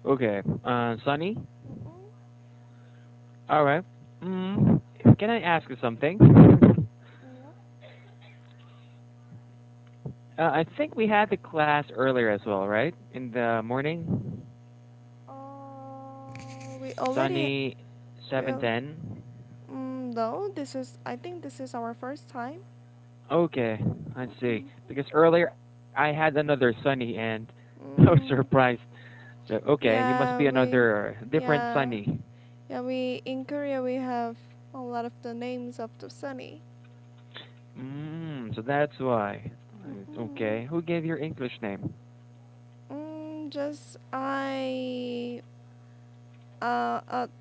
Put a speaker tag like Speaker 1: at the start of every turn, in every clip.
Speaker 1: Okay. Sunny.
Speaker 2: Mm-mm.
Speaker 1: All right. Mm, can I ask you something?
Speaker 2: Yeah.
Speaker 1: I think we had the class earlier as well, right? In the morning.
Speaker 2: We already
Speaker 1: Sunny,
Speaker 2: we
Speaker 1: seven
Speaker 2: al-
Speaker 1: ten.
Speaker 2: no. This is I think this is our first time.
Speaker 1: Okay, I see.
Speaker 2: Mm-mm.
Speaker 1: Because earlier I had another Sunny and I was
Speaker 2: Mm.
Speaker 1: surprised. So okay, you must
Speaker 2: Yeah,
Speaker 1: be another different
Speaker 2: yeah
Speaker 1: Sunny.
Speaker 2: we in Korea we have a lot of the names of the Sunny.
Speaker 1: So that's why.
Speaker 2: Mm-mm.
Speaker 1: Okay, who gave your English name?
Speaker 2: Just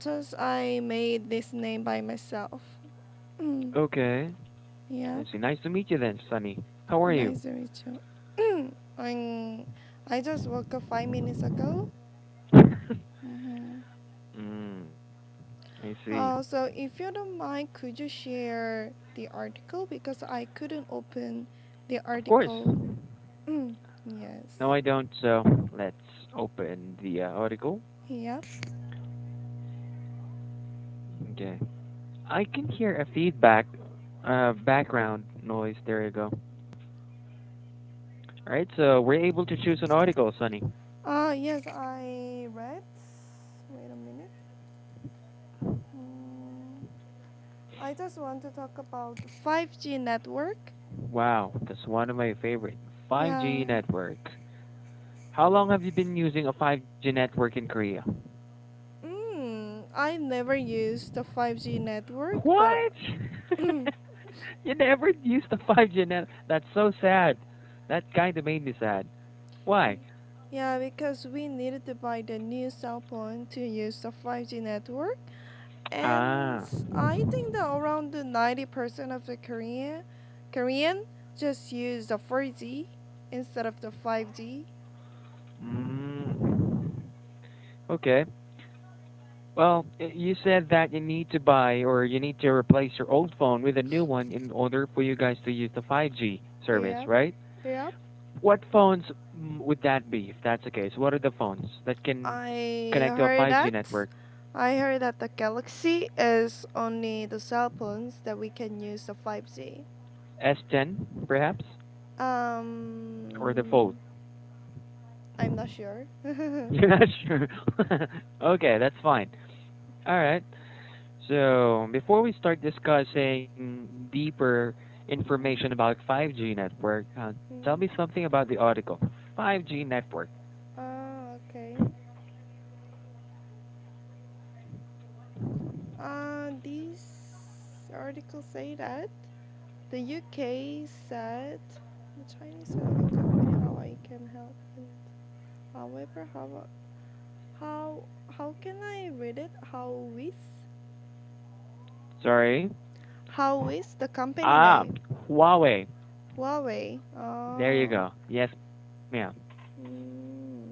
Speaker 2: just I made this name by myself. Mm.
Speaker 1: Okay,
Speaker 2: Yeah,
Speaker 1: I see. Nice to meet you then, Sunny. How are you?
Speaker 2: nice to meet you. I'm, I just woke up 5 minutes ago. Mm-hmm.
Speaker 1: mm, I see.
Speaker 2: So if you don't mind, could you share the article because I couldn't open the
Speaker 1: Of course.
Speaker 2: article. Yes.
Speaker 1: No, I don't. So let's open the article.
Speaker 2: Yep.
Speaker 1: Okay. I can hear a feedback, background noise. There you go. All right, so we're able to choose an article, Sunny.
Speaker 2: Yes, I read. Wait a minute. Mm, I just want to talk about 5G network.
Speaker 1: Wow, that's one of my favorite.
Speaker 2: Yeah.
Speaker 1: 5G network. How long have you been using a 5G network in Korea?
Speaker 2: I never used the 5G network, but
Speaker 1: What? You never used the 5G net? That's so sad. That kind of made me sad. Why?
Speaker 2: yeah, because we needed to buy the new cell phone to use the 5G network. And
Speaker 1: Ah.
Speaker 2: I think that around the 90% of the Korean just use the 4G instead of the 5G.
Speaker 1: Mm. Okay. Well, you said that you need to buy or you need to replace your old phone with a new one in order for you guys to use the 5G service,
Speaker 2: Yep,
Speaker 1: right?
Speaker 2: yep.
Speaker 1: What phones would that be if that's the case? What are the phones that can
Speaker 2: I
Speaker 1: connect to a
Speaker 2: heard
Speaker 1: 5G
Speaker 2: that.
Speaker 1: network?
Speaker 2: I heard that the Galaxy is only the cell phones that we can use the 5G.
Speaker 1: S10, perhaps? Or the Fold?
Speaker 2: Um, I'm not sure.
Speaker 1: You're not sure. Okay, that's fine. All right. So, before we start discussing deeper information about 5G network, tell me something about the article. 5G network.
Speaker 2: Okay. These articles say that the UK said the Chinese telecom company how I can help it. However, how how can I read it?
Speaker 1: Sorry.
Speaker 2: How is the company
Speaker 1: Ah,
Speaker 2: name?
Speaker 1: Huawei.
Speaker 2: Huawei.
Speaker 1: There you go. Yes, ma'am.
Speaker 2: Mm,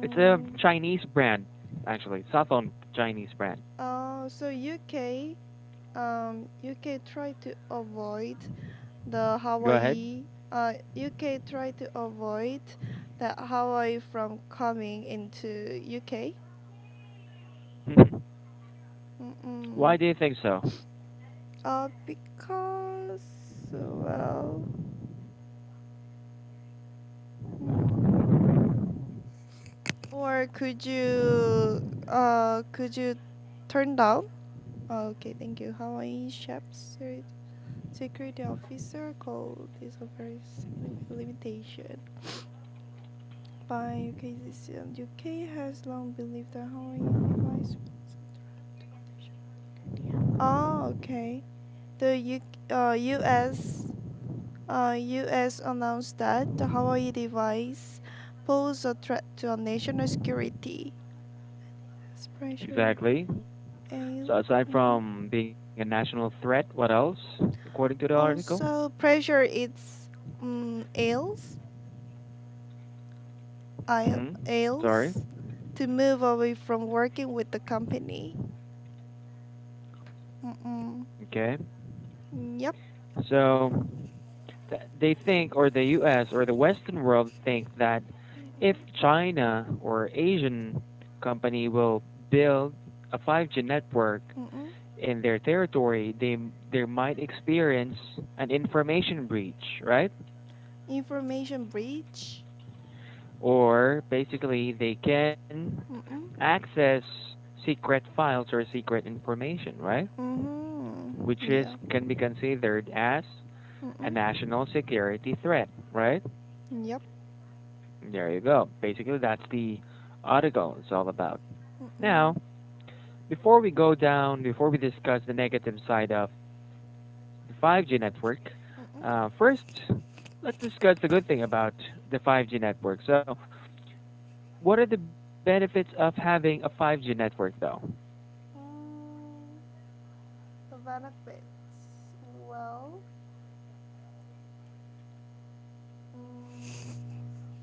Speaker 1: It's a
Speaker 2: mm,
Speaker 1: Chinese brand, actually. Cell phone Chinese brand.
Speaker 2: so UK try to avoid the
Speaker 1: Go ahead.
Speaker 2: Hawaii. UK try to avoid the Hawaii from coming into UK.
Speaker 1: Why
Speaker 2: Mm-mm.
Speaker 1: do you think so?
Speaker 2: Because well, hmm. Or could you turn down? Okay, thank you. Hawaii chef's security officer called this a very significant limitation. By UK system, UK has long believed that Hawaiian device. Oh, okay. The US announced that the Hawaii device pose a threat to our national security. It's pressure.
Speaker 1: Exactly.
Speaker 2: Ale.
Speaker 1: So aside
Speaker 2: Mhm.
Speaker 1: from being a national threat, what else? According to the article?
Speaker 2: Also, pressure its ales,
Speaker 1: Sorry.
Speaker 2: ales to move away from working with the company. Mm-mm.
Speaker 1: Okay.
Speaker 2: Yep.
Speaker 1: So they think, or the U.S. or the Western world think that If China or Asian company will build a 5G network
Speaker 2: Mm-mm.
Speaker 1: in their territory, they might experience an information breach, right?
Speaker 2: Information breach.
Speaker 1: Or basically they can
Speaker 2: Mm-mm.
Speaker 1: access secret files or secret information, right? Which
Speaker 2: Mm-hmm.
Speaker 1: is
Speaker 2: Yeah.
Speaker 1: can be considered as a
Speaker 2: Mm-mm.
Speaker 1: national security threat, right?
Speaker 2: Yep.
Speaker 1: There you go. Basically, that's the article is all about.
Speaker 2: Mm-mm.
Speaker 1: Now, before we discuss the negative side of the 5G network,
Speaker 2: Mm-mm.
Speaker 1: first, let's discuss the good thing about the 5G network. So, what are the benefits of having a 5G network, though?
Speaker 2: Mm, the benefits. Well,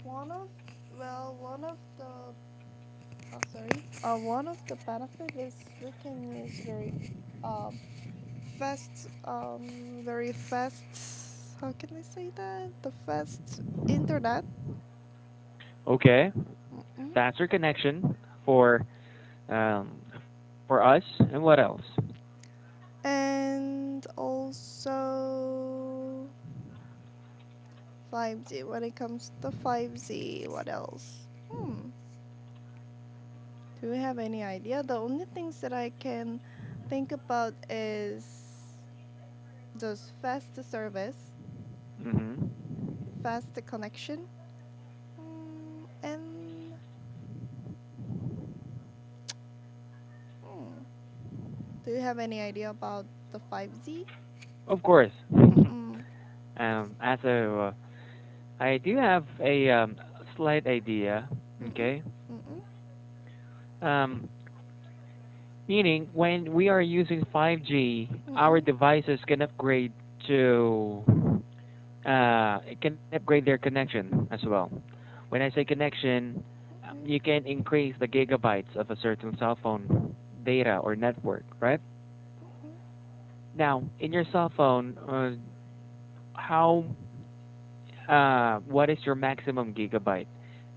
Speaker 2: one of one of the one of the benefit is we can use um very fast. How can I say that? The fast internet.
Speaker 1: Okay,
Speaker 2: Mm-mm.
Speaker 1: faster connection for us, and what else?
Speaker 2: And also 5G. When it comes to 5G, what else? Do you have any idea? The only things that I can think about is just fast service,
Speaker 1: Hmm.
Speaker 2: fast connection, and hmm, do you have any idea about the 5G?
Speaker 1: Of course.
Speaker 2: Mm-mm.
Speaker 1: As a, I do have a slight idea.
Speaker 2: Mm-mm.
Speaker 1: Okay.
Speaker 2: Mm-mm.
Speaker 1: Um, Meaning, when we are using 5G, our
Speaker 2: Mm-mm.
Speaker 1: devices can upgrade to it can upgrade their connection as well. When I say connection, you can increase the gigabytes of a certain cell phone data or network, right? Now, in your cell phone, how what is your maximum gigabyte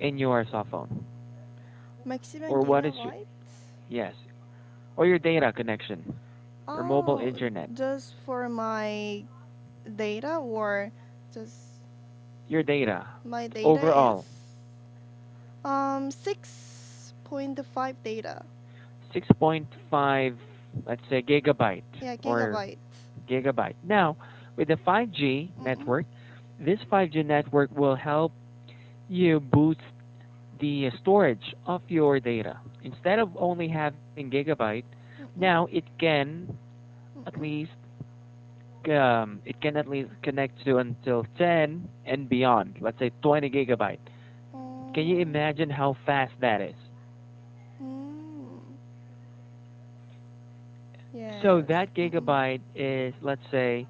Speaker 1: in your cell phone,
Speaker 2: Maximum
Speaker 1: or what is your
Speaker 2: gigabytes?
Speaker 1: yes, or your data connection, your mobile
Speaker 2: Oh,
Speaker 1: internet,
Speaker 2: just for my data or just
Speaker 1: your data
Speaker 2: my data is
Speaker 1: overall?
Speaker 2: 6.5 data.
Speaker 1: 6.5, let's say, gigabyte
Speaker 2: Yeah,
Speaker 1: or
Speaker 2: gigabytes.
Speaker 1: gigabyte. Now, with the 5G
Speaker 2: Mm-mm.
Speaker 1: network, this 5G network will help you boost the storage of your data. Instead of only having gigabyte, now
Speaker 2: Mm-mm. Mm-mm.
Speaker 1: it can at least connect to until 10 and beyond. Let's say 20 gigabyte. Can you
Speaker 2: Mm,
Speaker 1: imagine how fast that is?
Speaker 2: mm,
Speaker 1: So
Speaker 2: yes.
Speaker 1: that
Speaker 2: Mm-mm.
Speaker 1: gigabyte is, let's say,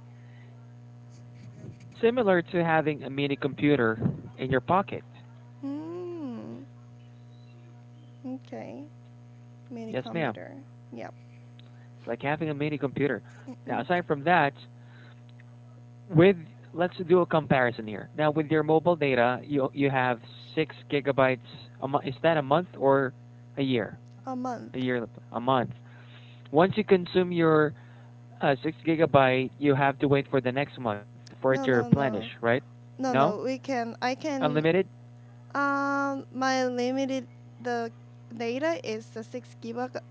Speaker 1: similar to having a mini computer in your pocket.
Speaker 2: Mm, okay. Mini
Speaker 1: Yes, ma'am.
Speaker 2: computer. Yep.
Speaker 1: It's like having a mini computer. Now,
Speaker 2: Mm-mm.
Speaker 1: aside from that, with let's do a comparison here. Now, with your mobile data, you have 6 gigabytes a month. Is that a month or a year?
Speaker 2: A
Speaker 1: A
Speaker 2: month.
Speaker 1: year, a month. Once you consume your 6 gigabyte, you have to wait for the next month for it to
Speaker 2: No, no,
Speaker 1: replenish,
Speaker 2: no.
Speaker 1: right?
Speaker 2: No,
Speaker 1: No,
Speaker 2: no. I can.
Speaker 1: unlimited.
Speaker 2: My limited the data is the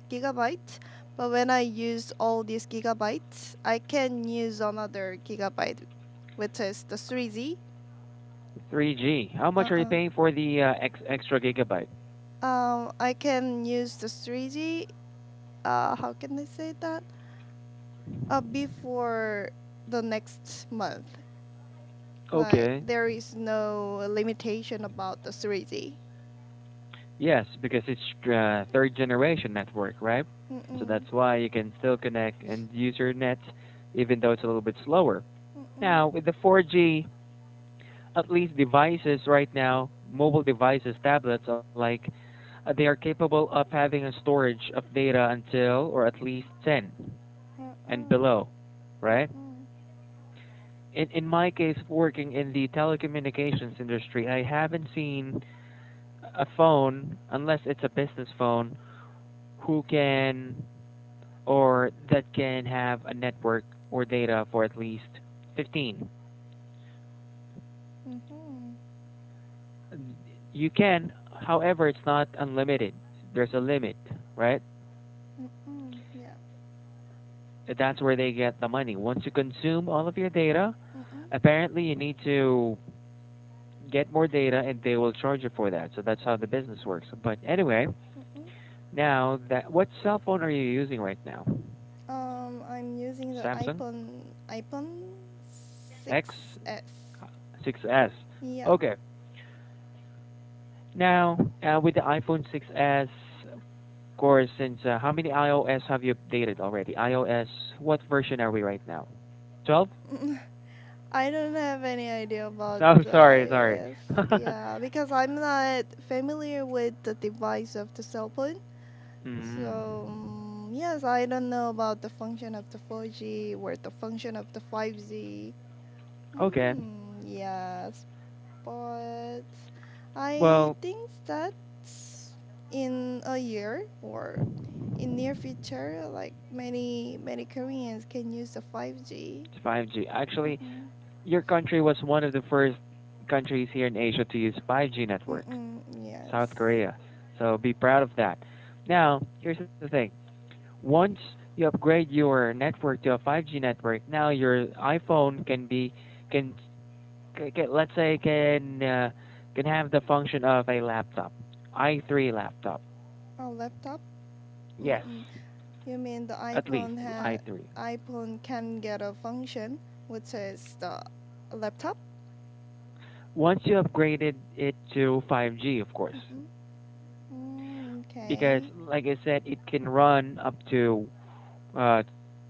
Speaker 2: gigabyte, but when I use all these gigabytes, I can use another gigabyte, which is the 3G.
Speaker 1: 3G. How much are you
Speaker 2: Uh-uh.
Speaker 1: paying for the extra gigabyte?
Speaker 2: I can use the 3G. How can I say that? Before the next month. Like
Speaker 1: Okay.
Speaker 2: there is no limitation about the 3G.
Speaker 1: Yes, because it's third generation network, right? So
Speaker 2: Mm-mm.
Speaker 1: that's why you can still connect and use your net, even though it's a little bit slower.
Speaker 2: Mm-mm.
Speaker 1: Now, with the 4G, at least devices right now, mobile devices, tablets alike, they are capable of having a storage of data until or at least 10 and
Speaker 2: Mm-mm.
Speaker 1: below, right?
Speaker 2: Mm-mm.
Speaker 1: In my case, working in the telecommunications industry, I haven't seen a phone, unless it's a business phone, who can or that can have a network or data for at least 15.
Speaker 2: Mm-hmm.
Speaker 1: You can, however, it's not unlimited. There's a limit, right?
Speaker 2: Mm-mm. Yeah.
Speaker 1: That's where they get the money. Once you consume all of your data,
Speaker 2: Mm-mm.
Speaker 1: apparently you need to get more data and they will charge you for that. So that's how the business works. But anyway,
Speaker 2: Mm-mm.
Speaker 1: now that what cell phone are you using right now?
Speaker 2: I'm using the
Speaker 1: Samsung
Speaker 2: iPhone
Speaker 1: X
Speaker 2: 6s.
Speaker 1: 6s.
Speaker 2: Yeah.
Speaker 1: Okay. Now, with the iPhone 6s, of course, since how many iOS have you updated already? iOS, what version are we right now? 12?
Speaker 2: I don't have any idea about
Speaker 1: Oh,
Speaker 2: the
Speaker 1: sorry, sorry.
Speaker 2: iOS. Yeah, because I'm not familiar with the device of the cell phone.
Speaker 1: Mm,
Speaker 2: So, yes, I don't know about the function of the 4G or the function of the 5G.
Speaker 1: okay.
Speaker 2: Yes, but I
Speaker 1: Well,
Speaker 2: think that in a year or in near future, like many Koreans can use the 5G.
Speaker 1: it's 5G. Actually,
Speaker 2: Mm-mm.
Speaker 1: your country was one of the first countries here in Asia to use 5G network,
Speaker 2: Mm-mm. Yes.
Speaker 1: South Korea. So be proud of that. Now, here's the thing. Once you upgrade your network to a 5G network, now your iPhone can, let's say can have the function of a laptop, i3 laptop.
Speaker 2: A laptop.
Speaker 1: Yes,
Speaker 2: Mm-mm. You mean the
Speaker 1: at least i3.
Speaker 2: iPhone can get a function which is the laptop?
Speaker 1: Once you upgraded it to 5G, of course,
Speaker 2: Mm-mm.
Speaker 1: because
Speaker 2: Okay.
Speaker 1: like I said, it can run up to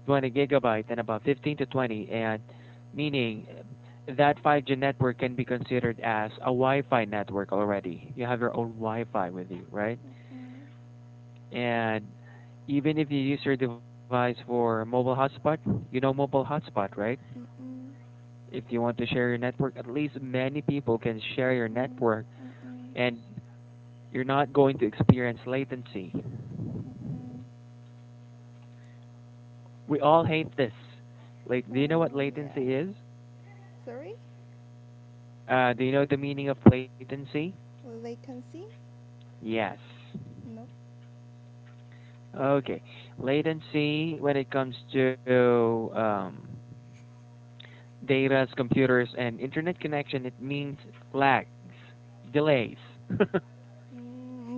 Speaker 1: 20 gigabyte and about 15 to 20, and meaning that 5G network can be considered as a Wi-Fi network already. You have your own Wi-Fi with you, right?
Speaker 2: Mm-mm.
Speaker 1: And even if you use your device for mobile hotspot, you know mobile hotspot, right?
Speaker 2: Mm-mm.
Speaker 1: If you want to share your network, at least many people can share your
Speaker 2: Mm-mm.
Speaker 1: network,
Speaker 2: Mm-mm.
Speaker 1: and you're not going to experience latency.
Speaker 2: Mm-mm.
Speaker 1: We all hate this. Like, do you know what
Speaker 2: Yeah.
Speaker 1: latency is?
Speaker 2: Sorry?
Speaker 1: Do you know the meaning of latency?
Speaker 2: Latency?
Speaker 1: Yes.
Speaker 2: Nope.
Speaker 1: Okay. Latency, when it comes to data, computers, and internet connection, it means lags, delays.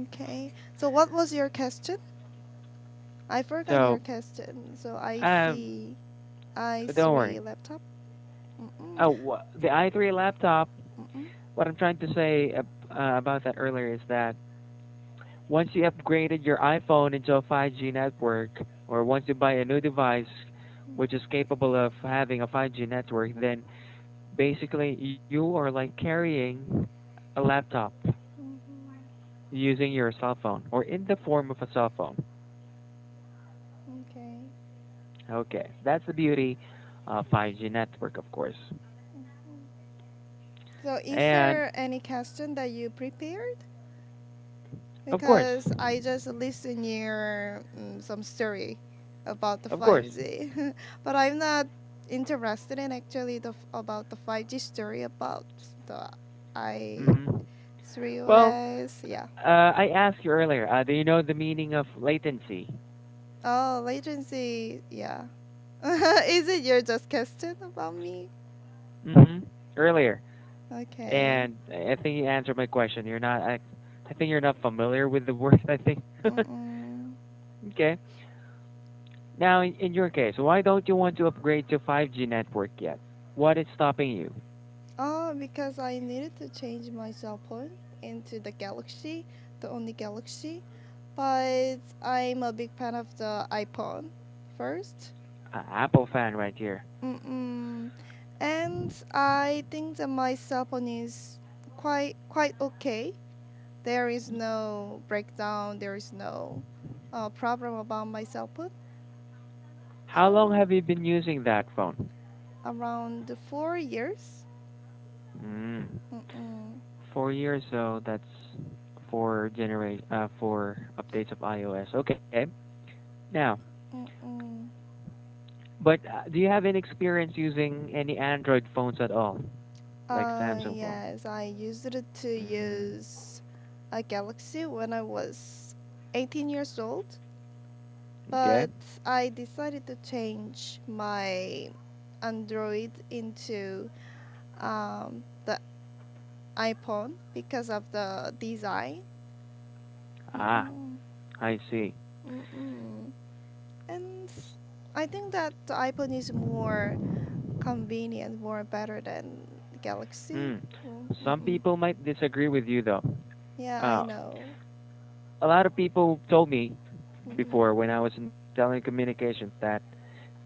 Speaker 2: Okay. So what was your question? I forgot your
Speaker 1: So,
Speaker 2: question. So I
Speaker 1: um,
Speaker 2: see
Speaker 1: don't
Speaker 2: i3
Speaker 1: worry.
Speaker 2: laptop. Mm-mm.
Speaker 1: Oh, the i3 laptop.
Speaker 2: Mm-mm.
Speaker 1: What I'm trying to say about that earlier is that once you upgraded your iPhone into a 5G network, or once you buy a new device which is capable of having a 5G network, then basically you are like carrying a laptop
Speaker 2: Mm-hmm.
Speaker 1: using your cell phone or in the form of a cell phone.
Speaker 2: Okay.
Speaker 1: Okay, that's the beauty of 5G network, of course.
Speaker 2: Mhm. So is
Speaker 1: And
Speaker 2: there any question that you prepared?
Speaker 1: of course,
Speaker 2: Because I just listened your some story about the
Speaker 1: of course.
Speaker 2: 5G, but I'm not interested in actually about the 5G story about the
Speaker 1: hmm Well,
Speaker 2: i3OS. Yeah.
Speaker 1: I asked you earlier. Do you know the meaning of latency?
Speaker 2: Oh, latency. Yeah. Is it your just question about me?
Speaker 1: hmm Earlier,
Speaker 2: Okay.
Speaker 1: and I think you answered my question. You're not. I think you're not familiar with the word. I think.
Speaker 2: Mm-mm.
Speaker 1: Okay. Now, in your case, why don't you want to upgrade to 5G network yet? What is stopping you?
Speaker 2: Oh, because I needed to change my cell phone into the Galaxy, the only Galaxy. But I'm a big fan of the iPhone first.
Speaker 1: Apple fan right here.
Speaker 2: Mm-mm. And I think that my cell phone is quite okay. There is no breakdown. There is no problem about my cell phone.
Speaker 1: How long
Speaker 2: So
Speaker 1: have you been using that phone?
Speaker 2: around 4 years.
Speaker 1: Mm,
Speaker 2: Mm-mm.
Speaker 1: 4 years, so that's for updates of iOS. Okay. Now,
Speaker 2: Mm-mm.
Speaker 1: but do you have any experience using any Android phones at all, like Samsung phone?
Speaker 2: Yes, I used it to use a Galaxy when I was 18 years old,
Speaker 1: Okay.
Speaker 2: but I decided to change my Android into the iPhone because of the design.
Speaker 1: Ah,
Speaker 2: Mm-mm.
Speaker 1: I see.
Speaker 2: Mm-mm. And I think that the iPhone is more convenient, more better than Galaxy.
Speaker 1: Hmm. Some
Speaker 2: Mm-mm.
Speaker 1: people might disagree with you though.
Speaker 2: Yeah, I
Speaker 1: Uh,
Speaker 2: know.
Speaker 1: a lot of people told me
Speaker 2: Mm-mm.
Speaker 1: before when I was in telecommunications that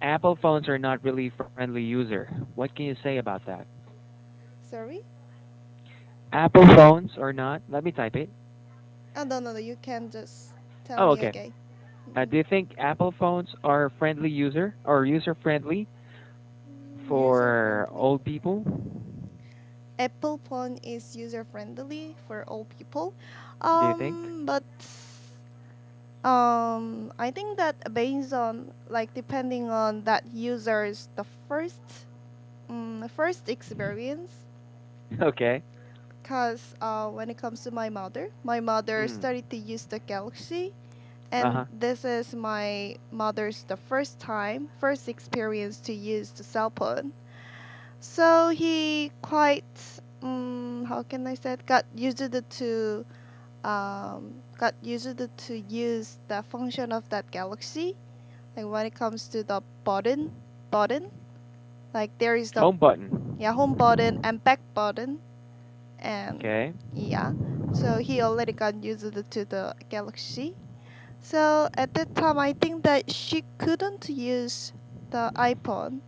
Speaker 1: Apple phones are not really friendly user. What can you say about that?
Speaker 2: Sorry?
Speaker 1: Apple phones are not. Let me type it.
Speaker 2: Oh, no, no, no. You can just tell
Speaker 1: Oh,
Speaker 2: me
Speaker 1: okay.
Speaker 2: again. Mm-mm.
Speaker 1: Do you think Apple phones are friendly user or user friendly
Speaker 2: User
Speaker 1: for
Speaker 2: friendly.
Speaker 1: old people?
Speaker 2: Apple phone is user friendly for all people.
Speaker 1: Do you think?
Speaker 2: But I think that based on like depending on that user's the first experience.
Speaker 1: Okay.
Speaker 2: Cause when it comes to my mother
Speaker 1: Hmm.
Speaker 2: started to use the Galaxy,
Speaker 1: Uh
Speaker 2: and
Speaker 1: huh.
Speaker 2: this is my mother's the first experience to use the cell phone. So he quite how can I say it, got used to use the function of that Galaxy. Like when it comes to the button, like there is the
Speaker 1: Home button.
Speaker 2: home button and back button, and
Speaker 1: Okay.
Speaker 2: yeah, so he already got used to the Galaxy. So at that time, I think that she couldn't use the iPhone,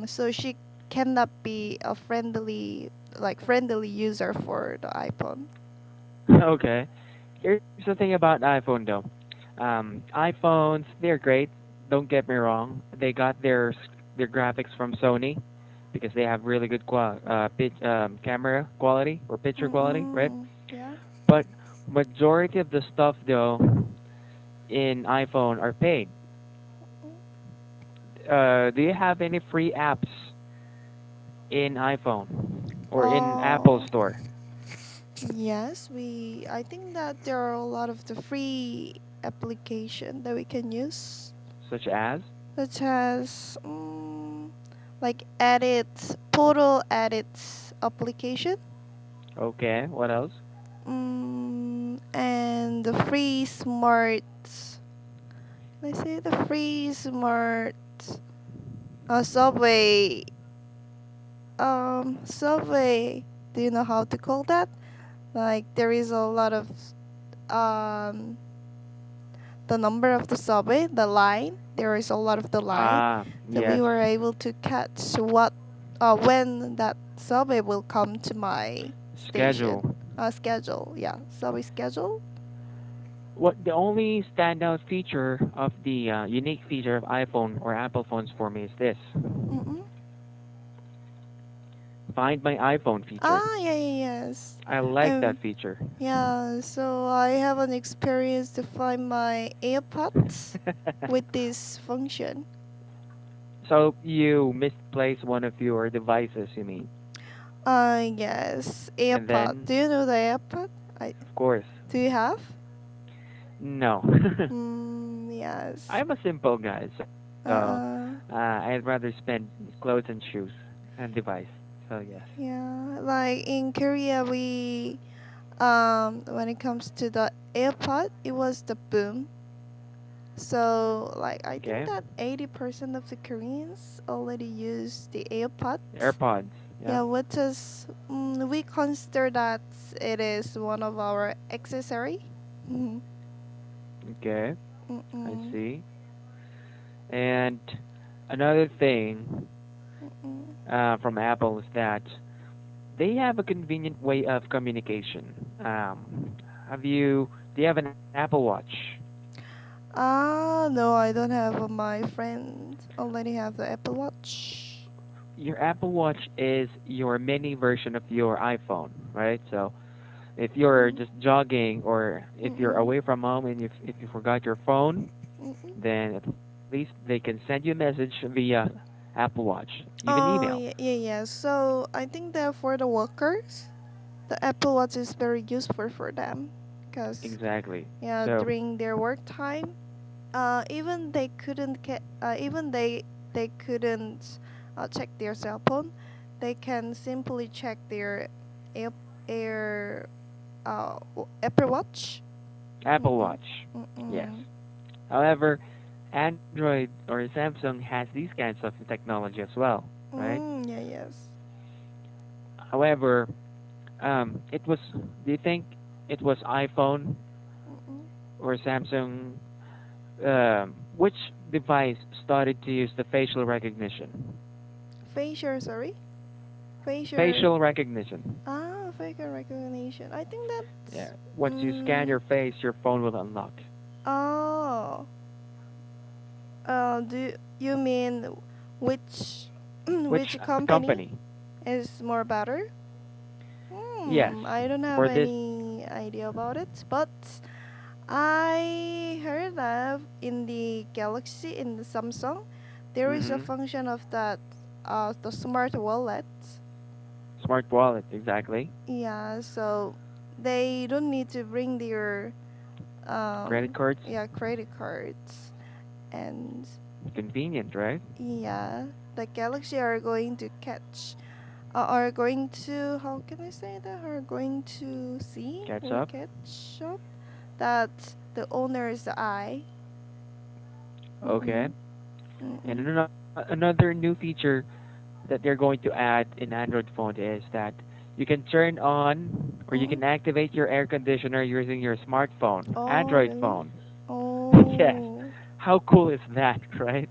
Speaker 2: so she cannot be a friendly user for the iPhone.
Speaker 1: Okay. Here's the thing about iPhone though. iPhones, they're great. Don't get me wrong. They got their graphics from Sony because they have really good camera quality or picture quality, right?
Speaker 2: Yeah.
Speaker 1: But majority of the stuff though in iPhone are paid. Do you have any free apps in iPhone or in Apple
Speaker 2: Uh,
Speaker 1: Store,
Speaker 2: yes, I think that there are a lot of the free application that we can use,
Speaker 1: such as?
Speaker 2: such as like edit photo edit application,
Speaker 1: Okay, what else?
Speaker 2: and the free smart. Let's say the free smart subway. Subway. Do you know how to call that? Like there is a lot of um the number of the subway, the line. There is a lot of the line
Speaker 1: Ah,
Speaker 2: that we
Speaker 1: yes.
Speaker 2: were able to catch when that subway will come to my station.
Speaker 1: Schedule.
Speaker 2: Schedule, yeah, subway schedule.
Speaker 1: What the only standout feature of the unique feature of iPhone or Apple phones for me is this:
Speaker 2: Mm-mm.
Speaker 1: Find my iPhone feature.
Speaker 2: Yeah, yeah, yes.
Speaker 1: I like that
Speaker 2: Um,
Speaker 1: feature.
Speaker 2: yeah. So I have an experience to find my AirPods with this function.
Speaker 1: So you misplaced one of your devices, you mean?
Speaker 2: Yes,
Speaker 1: And
Speaker 2: AirPod. Do
Speaker 1: then,
Speaker 2: you know the AirPod? I
Speaker 1: of course,
Speaker 2: Do you have?
Speaker 1: no.
Speaker 2: Yes.
Speaker 1: I'm a simple guy, so
Speaker 2: Uh,
Speaker 1: I'd rather spend clothes and shoes and device. So yes.
Speaker 2: yeah. Like in Korea, we when it comes to the AirPod, it was the boom. So like I think
Speaker 1: Okay.
Speaker 2: that 80% of the Koreans already use the AirPods.
Speaker 1: AirPods. Yeah.
Speaker 2: Yeah, which is we consider that it is one of our accessory. Mm-mm.
Speaker 1: Okay. I
Speaker 2: Mm-mm.
Speaker 1: see. And another thing
Speaker 2: Mm-mm.
Speaker 1: from Apple is that they have a convenient way of communication. Do you have an Apple Watch?
Speaker 2: No, I don't have. My friend already have the Apple Watch.
Speaker 1: Your Apple Watch is your mini version of your iPhone, right? So If you're
Speaker 2: Mm-mm.
Speaker 1: just jogging or if you're
Speaker 2: Mm-mm.
Speaker 1: away from home and if you forgot your phone,
Speaker 2: Mm-mm.
Speaker 1: then at least they can send you a message via Apple Watch, even email.
Speaker 2: Oh, yeah, yeah, yeah. So I think that for the workers, the Apple Watch is very useful for them, because
Speaker 1: Exactly.
Speaker 2: yeah,
Speaker 1: So
Speaker 2: during their work time, even they couldn't even they couldn't check their cell phone, they can simply check their air, air Apple Watch.
Speaker 1: Apple
Speaker 2: Mm-mm.
Speaker 1: Watch, yes.
Speaker 2: Mm-mm.
Speaker 1: However, Android or Samsung has these kinds of technology as well, right?
Speaker 2: Yeah, yes.
Speaker 1: However, it was. Do you think it was iPhone
Speaker 2: Mm-mm.
Speaker 1: or Samsung? Which device started to use the facial recognition?
Speaker 2: Facial, sorry. Facial.
Speaker 1: Facial recognition.
Speaker 2: Facial recognition. I think
Speaker 1: Yeah.
Speaker 2: that's.
Speaker 1: Once you scan
Speaker 2: Mm,
Speaker 1: your face, your phone will unlock.
Speaker 2: oh. Do you mean which
Speaker 1: Which
Speaker 2: which company
Speaker 1: company?
Speaker 2: is more better?
Speaker 1: Yes.
Speaker 2: I don't have
Speaker 1: For this.
Speaker 2: any idea about it, but I heard that in the Galaxy, in the Samsung, there is a
Speaker 1: Mm-hmm.
Speaker 2: function of that, the smart wallet.
Speaker 1: Smart wallet. Exactly.
Speaker 2: Yeah, so they don't need to bring their
Speaker 1: Credit cards.
Speaker 2: yeah, credit cards. And
Speaker 1: Convenient, right?
Speaker 2: yeah, the Galaxy are going to are going to, how can I say that, are going to see
Speaker 1: Catch
Speaker 2: or
Speaker 1: up.
Speaker 2: catch up that the owner is the eye.
Speaker 1: Okay.
Speaker 2: Mm-mm.
Speaker 1: And
Speaker 2: Mm-mm.
Speaker 1: another new feature that they're going to add in Android phone is that you can turn on or you
Speaker 2: Mm-mm.
Speaker 1: can activate your air conditioner using your smartphone,
Speaker 2: Oh,
Speaker 1: Android
Speaker 2: really?
Speaker 1: phone. Yes.
Speaker 2: Oh,
Speaker 1: How cool is that, right?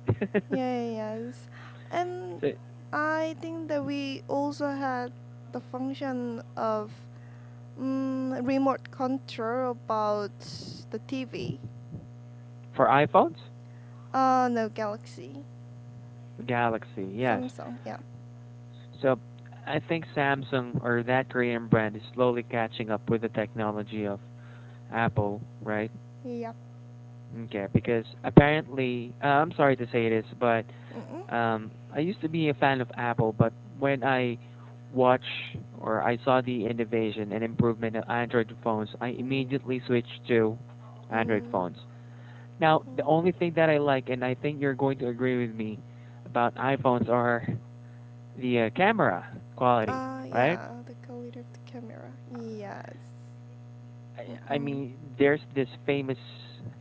Speaker 2: yeah, yes. And
Speaker 1: So,
Speaker 2: I think that we also had the function of remote control about the TV.
Speaker 1: for iPhones,
Speaker 2: No, Galaxy.
Speaker 1: Galaxy, yes.
Speaker 2: Samsung, yeah.
Speaker 1: So I think Samsung or that Korean brand is slowly catching up with the technology of Apple, right?
Speaker 2: Yep.
Speaker 1: Okay, because apparently, I'm sorry to say this, but
Speaker 2: Mm-mm.
Speaker 1: I used to be a fan of Apple, but when I watch or I saw the innovation and improvement of Android phones, I
Speaker 2: Mm-mm.
Speaker 1: immediately switched to Android
Speaker 2: Mm.
Speaker 1: phones. Now, the
Speaker 2: Mm.
Speaker 1: only thing that I like, and I think you're going to agree with me about iPhones, are the camera quality, right?
Speaker 2: Yeah, the quality of the camera. Yes.
Speaker 1: I
Speaker 2: Mm-mm.
Speaker 1: mean, there's this famous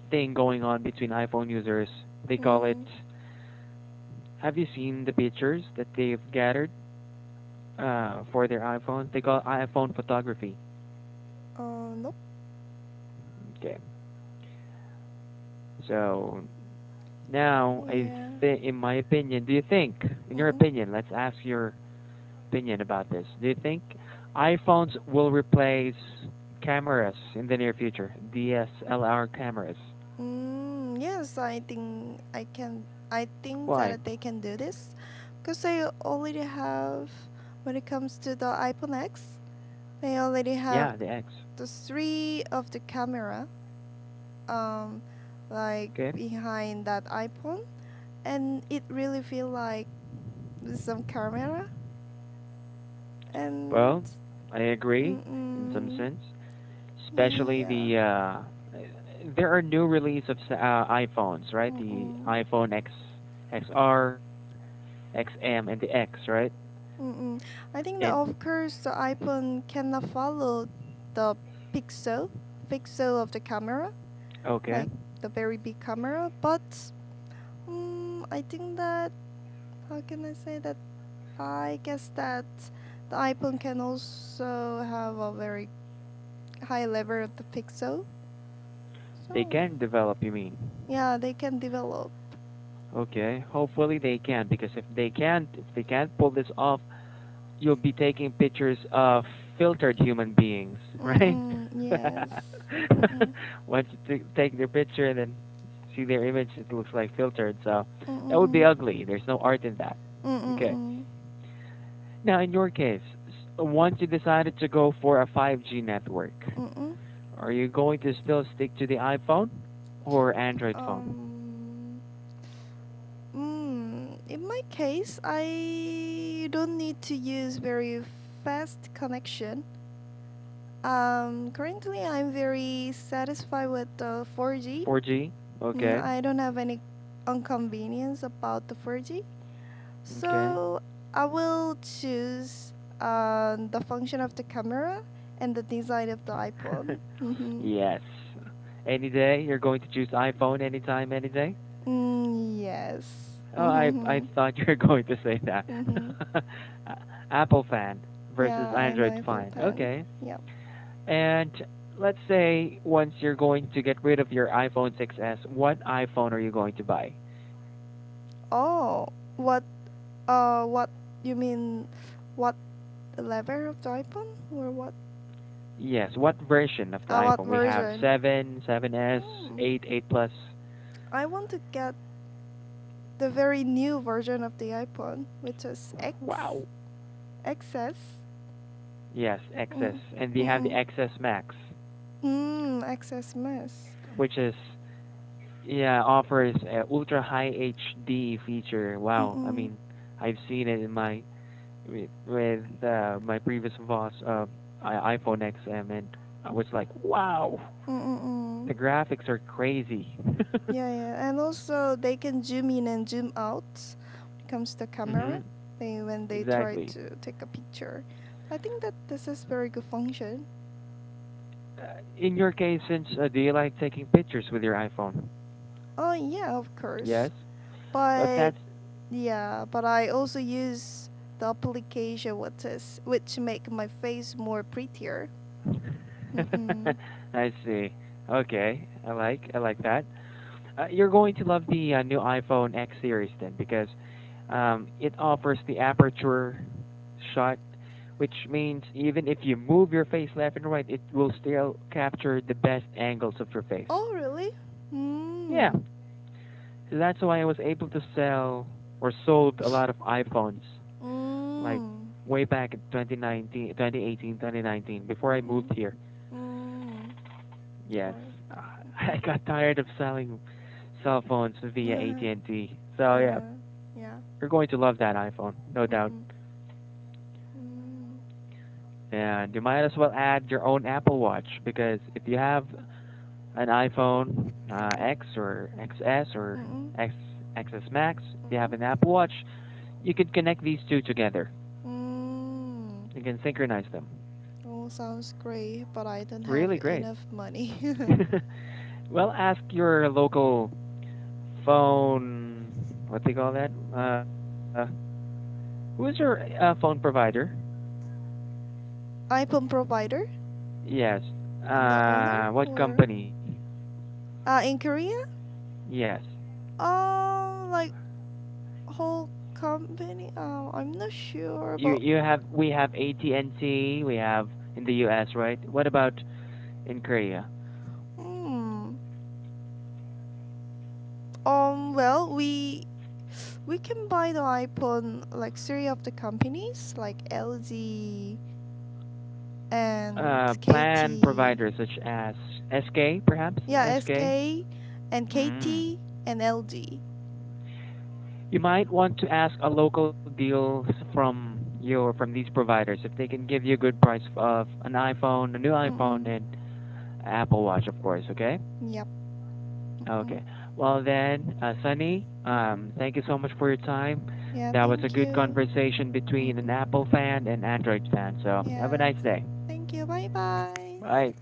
Speaker 1: thing going on between iPhone users. They call it.
Speaker 2: Mm.
Speaker 1: Have you seen the pictures that they've gathered for their iPhones? They call it iPhone photography.
Speaker 2: Nope.
Speaker 1: Okay, so now I
Speaker 2: Yeah.
Speaker 1: think, in my opinion, do you think, in your
Speaker 2: Mm-mm.
Speaker 1: opinion, let's ask your opinion about this. Do you think iPhones will replace cameras in the near future? DSLR cameras.
Speaker 2: Yes, I think I can. I think
Speaker 1: Why?
Speaker 2: that they can do this, because they already have. When it comes to the iPhone X, they already have
Speaker 1: Yeah, the X.
Speaker 2: the three of the camera, um, like
Speaker 1: Okay.
Speaker 2: behind that iPhone, and it really feel like some camera. And
Speaker 1: Well, I agree in some
Speaker 2: mm-mm,
Speaker 1: sense, especially
Speaker 2: yeah.
Speaker 1: the there are new release of iPhones, right? The
Speaker 2: Mm-mm,
Speaker 1: iPhone X, XR, XM, and the X, right?
Speaker 2: mm-mm. I think that
Speaker 1: And
Speaker 2: of course the iPhone cannot follow the pixel pixel of the camera,
Speaker 1: okay.
Speaker 2: like the very big camera. But I think that, how can I say that? I guess that the iPhone can also have a very high level of the pixel.
Speaker 1: They
Speaker 2: So
Speaker 1: can develop, you mean?
Speaker 2: yeah, they can develop.
Speaker 1: Okay. Hopefully they can, because if they can't pull this off, you'll be taking pictures of filtered human beings, right?
Speaker 2: Mm-mm, yes. Mm-mm,
Speaker 1: Once you take their picture and then see their image, it looks like filtered. So that would be
Speaker 2: mm-mm,
Speaker 1: ugly. There's no art in that. Okay.
Speaker 2: mm-mm,
Speaker 1: Now, in your case, once you decided to go for a 5G network,
Speaker 2: Mm-mm.
Speaker 1: are you going to still stick to the iPhone or Android phone?
Speaker 2: Um, in my case, I don't need to use very fast connection. Currently, I'm very satisfied with the 4G.
Speaker 1: 4G? Okay.
Speaker 2: I don't have any inconvenience about the 4G.
Speaker 1: Okay.
Speaker 2: So I will choose the function of the camera and the design of the iPhone. Mm-hmm.
Speaker 1: Yes. Any day you're going to choose iPhone anytime, any day?
Speaker 2: Yes.
Speaker 1: Oh, I
Speaker 2: Mm-hmm.
Speaker 1: thought you were going to say that.
Speaker 2: Mm-hmm.
Speaker 1: Apple fan versus
Speaker 2: Yeah, I'm
Speaker 1: Android
Speaker 2: an Apple
Speaker 1: fan.
Speaker 2: fan.
Speaker 1: Okay.
Speaker 2: Yep.
Speaker 1: And let's say once you're going to get rid of your iPhone 6s, what iPhone are you going to buy?
Speaker 2: Oh, what? What you mean? What level of the iPhone or what?
Speaker 1: Yes, what version of the
Speaker 2: What
Speaker 1: iPhone? We have
Speaker 2: version?
Speaker 1: 7, 7s,
Speaker 2: Hmm.
Speaker 1: 8, 8 Plus.
Speaker 2: I want to get the very new version of the iPhone, which is
Speaker 1: Wow.
Speaker 2: XS.
Speaker 1: Yes, XS.
Speaker 2: Mm.
Speaker 1: And we have the
Speaker 2: Mm-mm.
Speaker 1: XS Max,
Speaker 2: XS Max.
Speaker 1: which is, yeah, offers a ultra high HD feature. Wow. I
Speaker 2: Mm-mm.
Speaker 1: mean, I've seen it in my with my previous boss iPhone XM, and I was like, wow,
Speaker 2: Mm-mm.
Speaker 1: the graphics are crazy.
Speaker 2: Yeah, yeah, and also they can zoom in and zoom out when it comes to camera.
Speaker 1: Mhm.
Speaker 2: When they try
Speaker 1: Exactly.
Speaker 2: to take a picture. I think that this is very good function.
Speaker 1: In your case, since do you like taking pictures with your iPhone?
Speaker 2: Oh yeah, of course.
Speaker 1: Yes. If
Speaker 2: But
Speaker 1: that's
Speaker 2: yeah, but I also use the application which make my face more prettier. Mm-mm.
Speaker 1: I see. Okay, I like that. You're going to love the new iPhone X series then because it offers the aperture shot, which means even if you move your face left and right, it will still capture the best angles of your face.
Speaker 2: Oh really?
Speaker 1: Yeah,
Speaker 2: Mm.
Speaker 1: so that's why I was able to sell or sold a lot of iPhones like
Speaker 2: Mm.
Speaker 1: way back in 2019, 2018, 2019 before I
Speaker 2: Mm-mm.
Speaker 1: moved here.
Speaker 2: Mm.
Speaker 1: Yes,
Speaker 2: Right.
Speaker 1: I got tired of selling cell phones via AT&T. So yeah,
Speaker 2: Yeah. Yeah.
Speaker 1: you're going to love that iPhone, no doubt.
Speaker 2: Mm-mm. Mm.
Speaker 1: And you might as well add your own Apple Watch because if you have an iPhone X or XS or
Speaker 2: Mm-mm.
Speaker 1: X XS Max, if you have
Speaker 2: Mm-mm.
Speaker 1: an Apple Watch, you can connect these two together.
Speaker 2: Mm.
Speaker 1: You can synchronize them.
Speaker 2: Oh, sounds great, but I don't have
Speaker 1: Really great.
Speaker 2: enough money.
Speaker 1: Well, ask your local phone. What they call that? Who's your phone provider?
Speaker 2: iPhone provider,
Speaker 1: Yes.
Speaker 2: the owner,
Speaker 1: What
Speaker 2: or
Speaker 1: company?
Speaker 2: in Korea,
Speaker 1: Yes.
Speaker 2: like whole company. I'm not sure,
Speaker 1: You
Speaker 2: but
Speaker 1: you have we have AT&T. We have in the U.S. right? What about in Korea?
Speaker 2: hmm. Well, we can buy the iPhone like three of the companies like LG and
Speaker 1: Plan
Speaker 2: KT.
Speaker 1: providers such as SK, perhaps
Speaker 2: Yeah,
Speaker 1: SK.
Speaker 2: SK and
Speaker 1: Mm.
Speaker 2: KT and LG.
Speaker 1: You might want to ask a local deals from these providers if they can give you a good price of an iPhone, a new iPhone,
Speaker 2: Mm-mm.
Speaker 1: and Apple Watch, of course. Okay.
Speaker 2: Yep. Mm-mm.
Speaker 1: Okay. Well then, Sunny, thank you so much for your time.
Speaker 2: Yeah,
Speaker 1: That was a
Speaker 2: thank
Speaker 1: good
Speaker 2: you.
Speaker 1: conversation between an
Speaker 2: Mm-mm.
Speaker 1: Apple fan and Android fan. So have a
Speaker 2: Yeah.
Speaker 1: nice day.
Speaker 2: Thank you. Bye bye.
Speaker 1: Bye.